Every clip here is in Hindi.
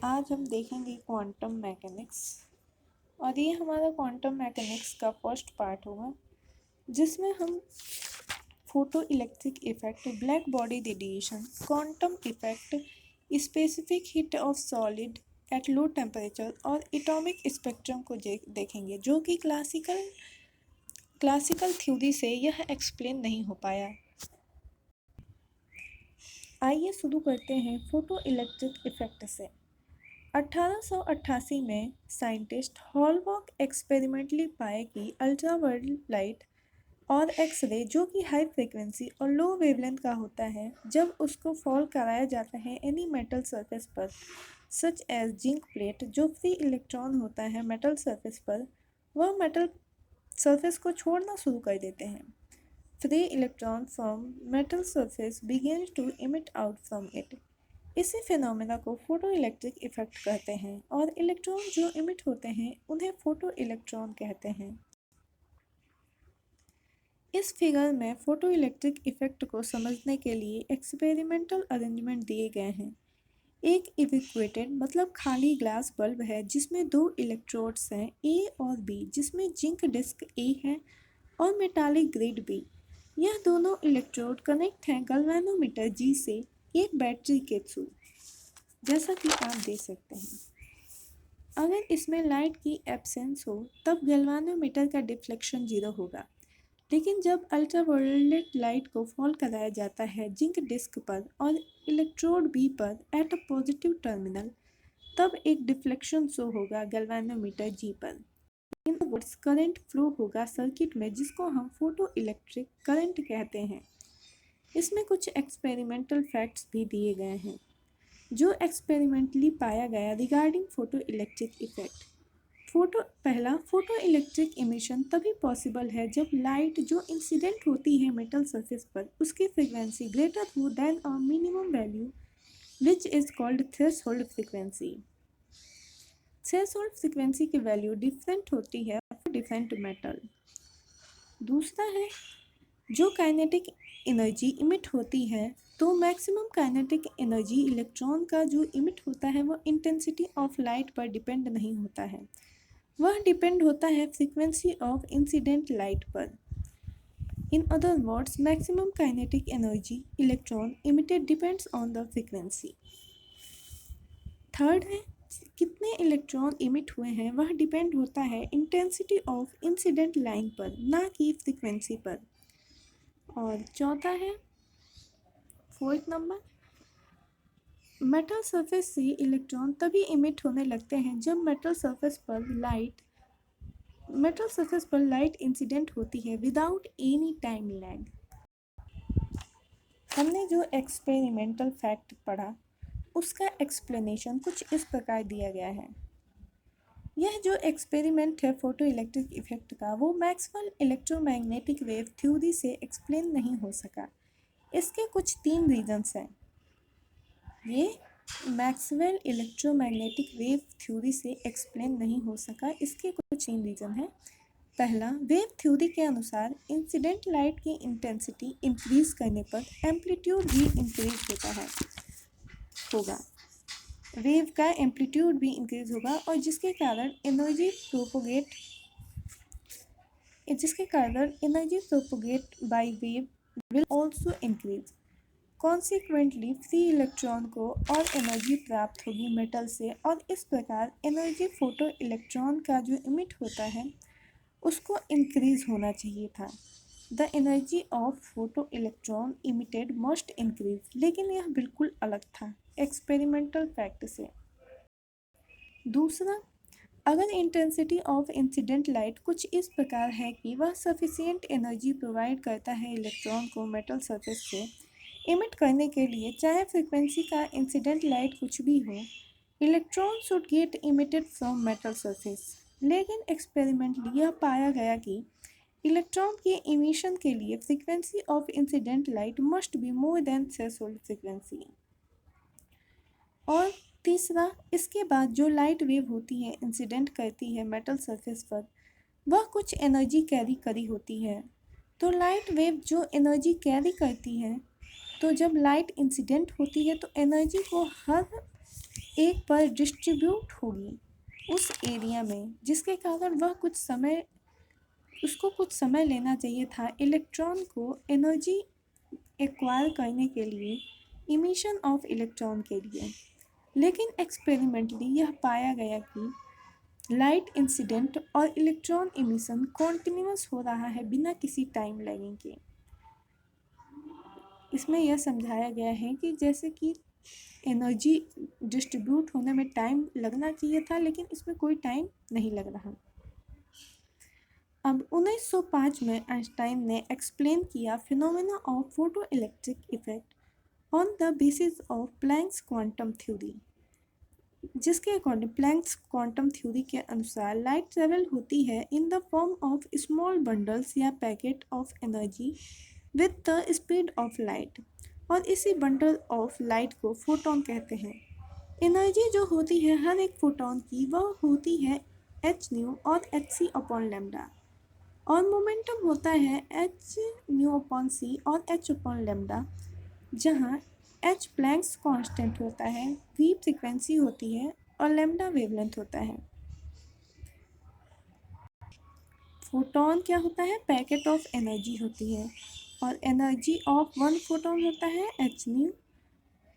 आज हम देखेंगे क्वांटम मैकेनिक्स और ये हमारा क्वांटम मैकेनिक्स का फर्स्ट पार्ट होगा जिसमें हम photo electric effect, black body radiation, quantum effect, specific heat of solid at low temperature और एटॉमिक स्पेक्ट्रम को देखेंगे जो कि क्लासिकल थ्योरी से यह एक्सप्लेन नहीं हो पाया। आइए शुरू करते हैं फोटो इलेक्ट्रिक इफेक्ट से। 1888 में साइंटिस्ट हॉलबर्ग एक्सपेरिमेंटली पाए कि अल्ट्रावायलेट लाइट और एक्सरे जो कि हाई फ्रीक्वेंसी और लो वेवलेंथ का होता है, जब उसको फॉल कराया जाता है एनी मेटल सरफेस पर सच एज जिंक प्लेट जो फ्री इलेक्ट्रॉन होता है मेटल सरफेस पर, वह मेटल सरफेस को छोड़ना शुरू कर देते हैं। Free electron from metal surface begins to emit out from it। इसी फिनोमेना को फोटो इलेक्ट्रिक इफेक्ट कहते हैं और इलेक्ट्रॉन जो इमिट होते हैं उन्हें फोटो इलेक्ट्रॉन कहते हैं। इस फिगर में फोटो इलेक्ट्रिक इफेक्ट को समझने के लिए एक्सपेरिमेंटल अरेंजमेंट दिए गए हैं। एक इवैक्यूएटेड मतलब खाली ग्लास बल्ब है जिसमें दो इलेक्ट्रोड्स हैं ए और बी, जिसमें जिंक डिस्क ए है और मेटालिक ग्रिड बी। यह दोनों इलेक्ट्रोड कनेक्ट हैं गैल्वेनोमीटर जी से एक बैटरी के थ्रू, जैसा कि आप देख सकते हैं। अगर इसमें लाइट की एब्सेंस हो तब गैल्वेनोमीटर का डिफ्लेक्शन 0 होगा, लेकिन जब अल्ट्रावायलेट लाइट को फॉल कराया जाता है जिंक डिस्क पर और इलेक्ट्रोड बी पर एट अ पॉजिटिव टर्मिनल, तब एक डिफ्लेक्शन शो होगा गैल्वेनोमीटर जी पर। इन वर्ड्स करंट फ्लो होगा सर्किट में जिसको हम फोटो इलेक्ट्रिक करंट कहते हैं। इसमें कुछ एक्सपेरिमेंटल फैक्ट्स भी दिए गए हैं जो एक्सपेरिमेंटली पाया गया रिगार्डिंग फोटो इलेक्ट्रिक इफेक्ट। पहला, फोटो इलेक्ट्रिक इमिशन तभी पॉसिबल है जब लाइट जो इंसिडेंट होती है मेटल सरफेस पर उसकी फ्रीक्वेंसी ग्रेटर हो than a minimum value which is called threshold frequency. Threshold frequency की वैल्यू डिफरेंट होती है फॉर डिफरेंट मेटल। दूसरा है, जो काइनेटिक एनर्जी इमिट होती है तो मैक्सिमम काइनेटिक एनर्जी इलेक्ट्रॉन का जो इमिट होता है वो इंटेंसिटी ऑफ लाइट पर डिपेंड नहीं होता है, वह डिपेंड होता है फ्रीक्वेंसी ऑफ इंसिडेंट लाइट पर। In other words, maximum kinetic energy electron emitted depends on the frequency. Third है, कितने इलेक्ट्रॉन इमिट हुए हैं वह डिपेंड होता है इंटेंसिटी ऑफ इंसिडेंट लाइन पर, ना कि फ्रीक्वेंसी पर। और चौथा है, फोर्थ नंबर, मेटल सरफेस से इलेक्ट्रॉन तभी इमिट होने लगते हैं जब मेटल सरफेस पर लाइट इंसिडेंट होती है विदाउट एनी टाइम लैग। हमने जो एक्सपेरिमेंटल फैक्ट पढ़ा उसका एक्सप्लेनेशन कुछ इस प्रकार दिया गया है। यह जो एक्सपेरिमेंट है फोटो इलेक्ट्रिक इफेक्ट का, वो मैक्सवेल इलेक्ट्रोमैग्नेटिक वेव थ्योरी से एक्सप्लेन नहीं हो सका। इसके कुछ 3 रीजंस हैं। ये मैक्सवेल इलेक्ट्रोमैग्नेटिक वेव थ्योरी से एक्सप्लेन नहीं हो सका, इसके कुछ 3 रीजन हैं। पहला, वेव थ्योरी के अनुसार इंसिडेंट लाइट की इंटेंसिटी इंक्रीज करने पर एम्पलीट्यूड भी इंक्रीज होगा, वेव का एम्पलीट्यूड भी इंक्रीज होगा और जिसके कारण energy propagate by wave will also increase. Consequently free electron को और एनर्जी प्राप्त होगी मेटल से और इस प्रकार एनर्जी फोटो इलेक्ट्रॉन का जो इमिट होता है उसको इंक्रीज होना चाहिए था। The energy of photo electron emitted must increase, लेकिन यह बिल्कुल अलग था एक्सपेरिमेंटल फैक्ट से। दूसरा, अगर इंटेंसिटी ऑफ इंसिडेंट लाइट कुछ इस प्रकार है कि वह सफिशिएंट एनर्जी प्रोवाइड करता है इलेक्ट्रॉन को मेटल सरफेस से इमिट करने के लिए, चाहे फ्रीक्वेंसी का इंसिडेंट लाइट कुछ भी हो, electron should get emitted from metal surface. लेकिन एक्सपेरिमेंटली यह पाया गया कि इलेक्ट्रॉन के इमिशन के लिए frequency of incident light must be more than threshold frequency. और तीसरा, इसके बाद जो लाइट वेव होती है इंसिडेंट करती है मेटल सरफेस पर, वह कुछ एनर्जी कैरी करी होती है। तो लाइट वेव जो एनर्जी कैरी करती है, तो जब लाइट इंसिडेंट होती है तो एनर्जी को हर एक पर डिस्ट्रीब्यूट होगी उस एरिया में, जिसके कारण उसको कुछ समय लेना चाहिए था इलेक्ट्रॉन को एनर्जी एक्वायर करने के लिए, इमिशन ऑफ इलेक्ट्रॉन के लिए। लेकिन एक्सपेरिमेंटली यह पाया गया कि लाइट इंसिडेंट और इलेक्ट्रॉन इमिशन कॉन्टिन्यूस हो रहा है बिना किसी टाइम लैगिंग के। इसमें यह समझाया गया है कि जैसे कि एनर्जी डिस्ट्रीब्यूट होने में टाइम लगना चाहिए था, लेकिन इसमें कोई टाइम नहीं लग रहा। अब 1905 में आइंस्टाइन ने एक्सप्लेन किया phenomena of photo electric effect on the basis of Planck's quantum theory, जिसके अकॉर्डिंग प्लैंक्स क्वांटम थ्योरी के अनुसार लाइट ट्रेवल होती है in the form of small bundles या packet of energy with the speed of light, और इसी बंडल ऑफ लाइट को फोटोन कहते हैं। एनर्जी जो होती है हर एक फोटोन की वह होती है एच न्यू और एच सी अपॉन लेमडा, और मोमेंटम होता है एच न्यू अपॉन सी और एच अपॉन लेमडा, जहाँ एच प्लैंक्स कांस्टेंट होता है, वी फ्रीक्वेंसी होती है और लेमडा वेवलेंथ होता है। फोटोन क्या होता है? पैकेट ऑफ एनर्जी होती है, और एनर्जी ऑफ वन फोटोन होता है एच न्यू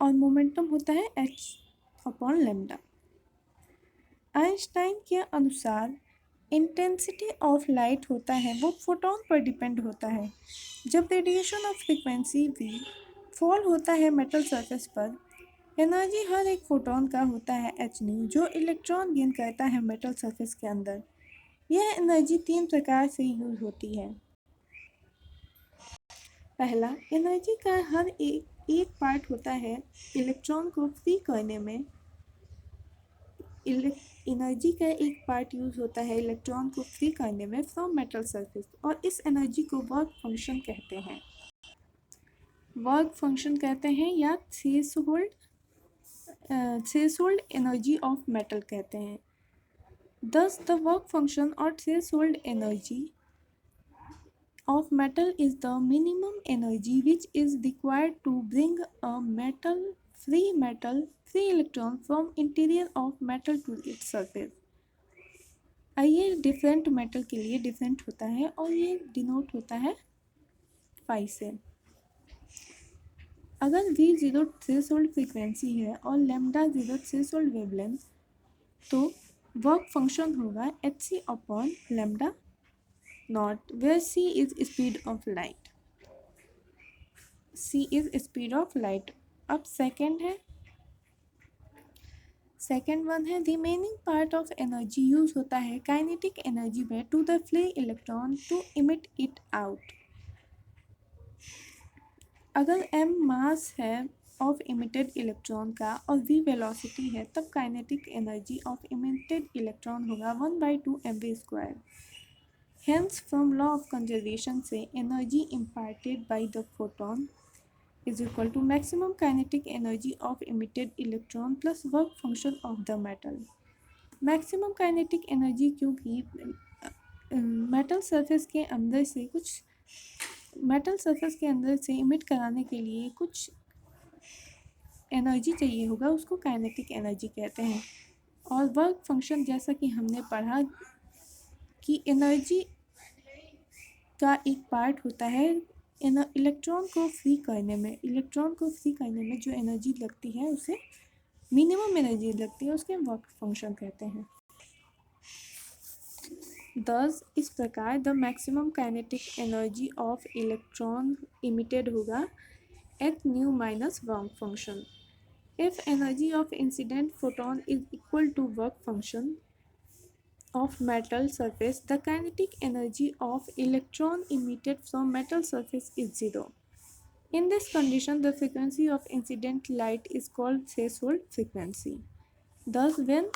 और मोमेंटम होता है एच अपॉन लेमडा। आइंस्टाइन के अनुसार इंटेंसिटी ऑफ लाइट होता है वो फोटोन पर डिपेंड होता है। जब radiation of frequency V fall होता है मेटल सरफेस पर, एनर्जी हर एक फोटोन का होता है एच न्यू, जो इलेक्ट्रॉन गेन करता है मेटल सरफेस के अंदर। यह एनर्जी 3 प्रकार से यूज होती है। पहला, एनर्जी का हर एक पार्ट होता है इलेक्ट्रॉन को फ्री करने में। एनर्जी का एक पार्ट यूज होता है इलेक्ट्रॉन को फ्री करने में फ्रॉम मेटल सरफेस, और इस एनर्जी को वर्क फंक्शन कहते हैं। वर्क फंक्शन कहते हैं या थ्रेशोल्ड एनर्जी ऑफ मेटल कहते हैं। Thus, the work function or threshold energy of metal is the minimum energy which is required to bring a free electron from interior of metal to its surface। ये डिफरेंट मेटल के लिए डिफरेंट होता है और ये डिनोट होता है फाई से। अगर V 0 थ्रेशोल्ड फ्रीक्वेंसी है और लेमडा 0 थ्रेशोल्ड वेवलेंथ, तो वर्क फंक्शन होगा H C upon lambda naught, where c is speed of light। c is speed of light। अब सेकेंड वन है remaining part of energy use होता है काइनेटिक एनर्जी में to the free electron to emit it out. अगर m मास है ऑफ इमिटेड इलेक्ट्रॉन का और v वेलोसिटी है, तब kinetic energy of emitted electron होगा 1/2 mv²। Hence, from law of conservation से energy imparted by the photon is equal to maximum kinetic energy of emitted electron plus work function of the metal। maximum kinetic energy क्योंकि मेटल सरफेस के अंदर से इमिट कराने के लिए कुछ एनर्जी चाहिए होगा, उसको काइनेटिक एनर्जी कहते हैं। और वर्क फंक्शन जैसा कि हमने पढ़ा कि एनर्जी का एक पार्ट होता है इलेक्ट्रॉन को फ्री करने में जो एनर्जी लगती है उसे मिनिमम एनर्जी लगती है, उसके वर्क फंक्शन कहते हैं। दस इस प्रकार the maximum kinetic energy of electron emitted होगा h nu minus work function. If energy of incident photon is equal to work function of metal surface, the kinetic energy of electron emitted from metal surface is 0। In this condition, the frequency of incident light is called threshold frequency। Thus, when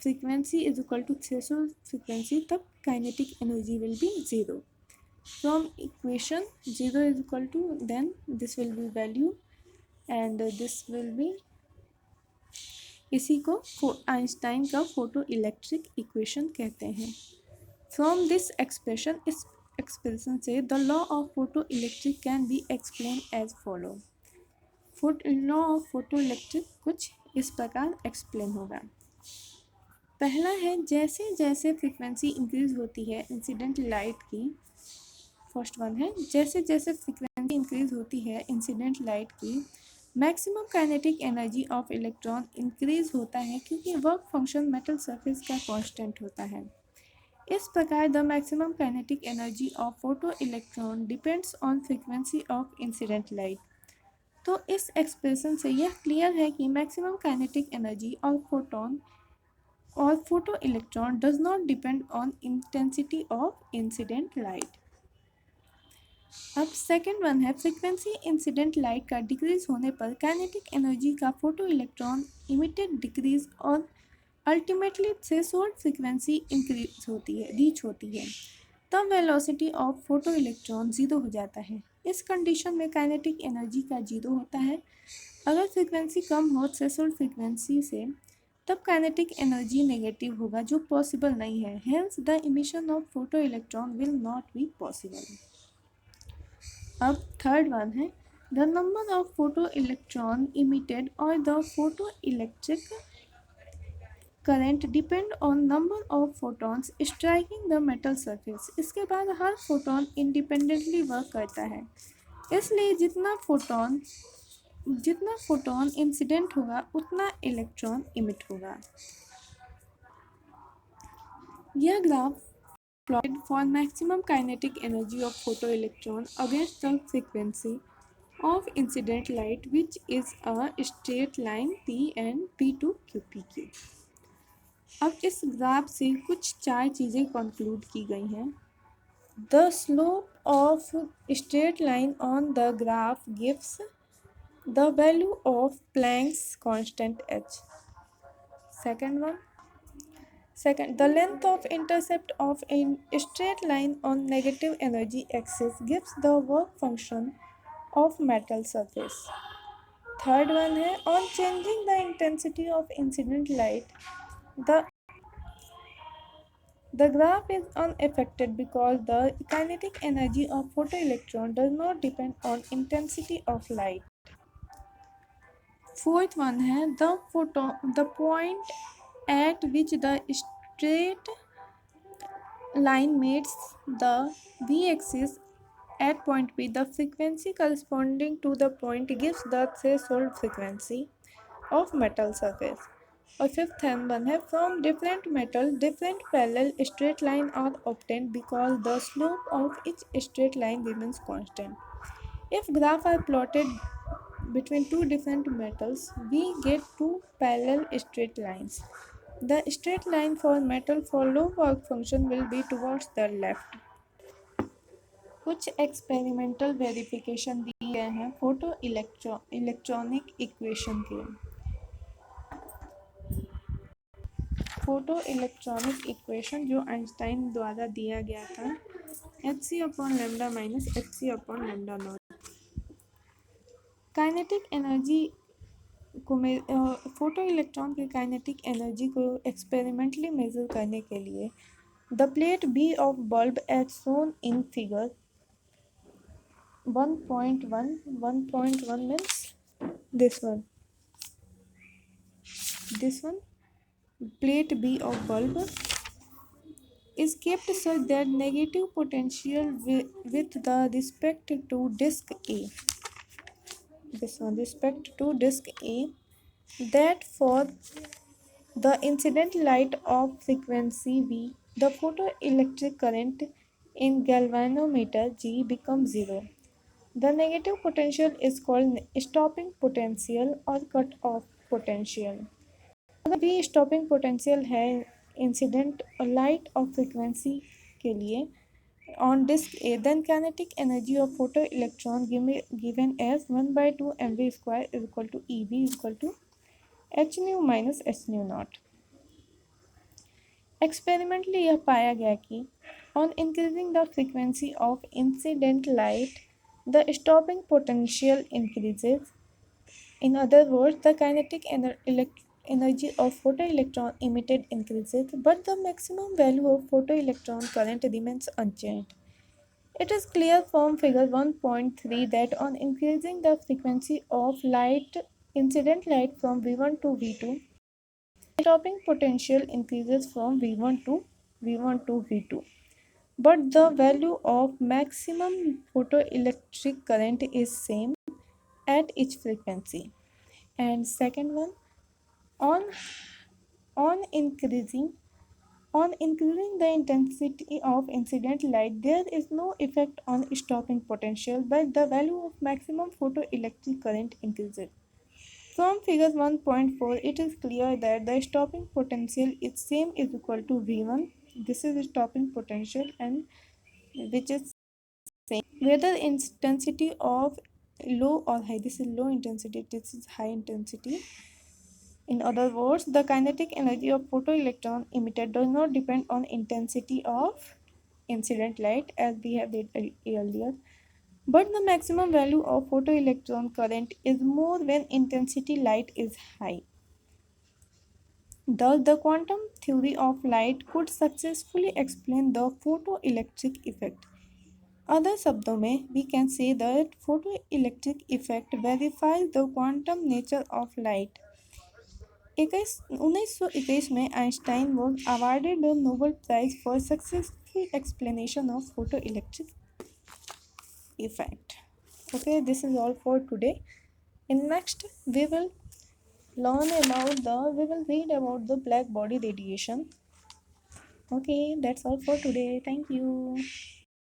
frequency is equal to threshold frequency, the kinetic energy will be 0। From equation 0 is equal to, then this will be value and this will be, इसी को आइंस्टाइन का फोटो इलेक्ट्रिक इक्वेशन कहते हैं। फ्रॉम दिस एक्सप्रेशन, इस एक्सप्रेशन से the law of photo electric can be explain as follow. Law of photo electric कुछ इस प्रकार एक्सप्लेन होगा। पहला है जैसे जैसे फ्रीक्वेंसी इंक्रीज होती है इंसिडेंट लाइट की। फर्स्ट वन है जैसे जैसे फ्रीक्वेंसी इंक्रीज होती है इंसिडेंट लाइट की maximum kinetic energy of electron increase होता है क्योंकि वर्क फंक्शन मेटल सरफेस का कांस्टेंट होता है। इस प्रकार the maximum kinetic energy of photo electron depends on frequency of incident light. तो इस एक्सप्रेशन से यह क्लियर है कि maximum kinetic energy of photon और photo electron does not depend on intensity of incident light. अब सेकेंड वन है फ्रीक्वेंसी इंसिडेंट लाइट का डिक्रीज होने पर काइनेटिक एनर्जी का फोटो इलेक्ट्रॉन इमिटेड डिक्रीज और अल्टीमेटली थ्रेशोल्ड फ्रीक्वेंसी इंक्रीज होती है रीच होती है तब velocity of photo electron zero हो जाता है। इस कंडीशन में काइनेटिक एनर्जी का जीरो होता है। अगर फ्रीक्वेंसी कम हो थ्रेशोल्ड फ्रीक्वेंसी से तब काइनेटिक एनर्जी नेगेटिव होगा जो पॉसिबल नहीं है। Hence the emission of photo electron will not be possible. अब थर्ड वन है the number of photo electron emitted और the photo electric current depend on number of photons striking the metal surface. इसके बाद हर फोटोन इंडिपेंडेंटली वर्क करता है, इसलिए जितना फोटोन इंसिडेंट होगा उतना इलेक्ट्रॉन इमिट होगा। यह graph plotted for maximum kinetic energy of photoelectron against the frequency of incident light which is a straight line P and P2 QPQ। अब इस ग्राफ से कुछ चार चीज़ें कंक्लूड की गई हैं। The slope of straight line on the graph gives the value of Planck's constant h. Second, the length of intercept of a straight line on negative energy axis gives the work function of metal surface. Third one है on changing the intensity of incident light, the graph is unaffected because the kinetic energy of photoelectron does not depend on intensity of light. Fourth one है the point at which the straight line meets the v-axis at point P, the frequency corresponding to the point gives the threshold frequency of metal surface. और फिफ्थ वन है from different metal different parallel straight line are obtained because the slope of each straight line remains constant. If graphs are plotted between two different metals, we get two parallel straight lines. The straight line for metal for low work function will be towards the left. कुछ एक्सपेरिमेंटल वेरिफिकेशन दिए गए हैं फोटो इलेक्ट्रॉनिक इक्वेशन के। फोटो इलेक्ट्रॉनिक इक्वेशन जो आइंस्टाइन द्वारा दिया गया था hc/λ minus hc/λ0। Kinetic energy को फोटो इलेक्ट्रॉन की काइनेटिक एनर्जी को एक्सपेरिमेंटली मेजर करने के लिए the plate B of bulb as shown in figure 1.1 means this one plate B of bulb is kept such that negative potential with the respect to disk A, that for the incident light of frequency V, the photoelectric current in galvanometer G becomes zero. The negative potential is called stopping potential or cut off potential. अगर भी stopping potential है इंसिडेंट लाइट और फ्रीक्वेंसी के लिए on disk A, then kinetic energy of photoelectron given as 1/2 mv square is equal to EV is equal to h nu minus h nu naught. Experimentally यह पाया गया कि on increasing the frequency of incident light, the stopping potential increases. In other words, the kinetic energy of photoelectron emitted increases, but the maximum value of photoelectron current remains unchanged. It is clear from figure 1.3 that on increasing the frequency of light incident light from V1 to V2. Stopping potential increases from V1 to V2. But the value of maximum photoelectric current is same at each frequency. And second one, on on increasing on increasing the intensity of incident light, there is no effect on stopping potential, but the value of maximum photoelectric current increases. From figure 1.4, it is clear that the stopping potential is same is equal to V1. This is the stopping potential, and which is same whether intensity of low or high. This is low intensity, this is high intensity. In other words, the kinetic energy of photoelectron emitted does not depend on intensity of incident light as we have did earlier, but the maximum value of photoelectron current is more when intensity light is high. Thus, the quantum theory of light could successfully explain the photoelectric effect. Other शब्दों में we can say that photoelectric effect verifies the quantum nature of light. 1921 में Einstein was awarded the Nobel Prize for successful explanation of photoelectric effect. Okay, this is all for today. In next, we will read about the black body radiation. Okay, that's all for today. Thank you.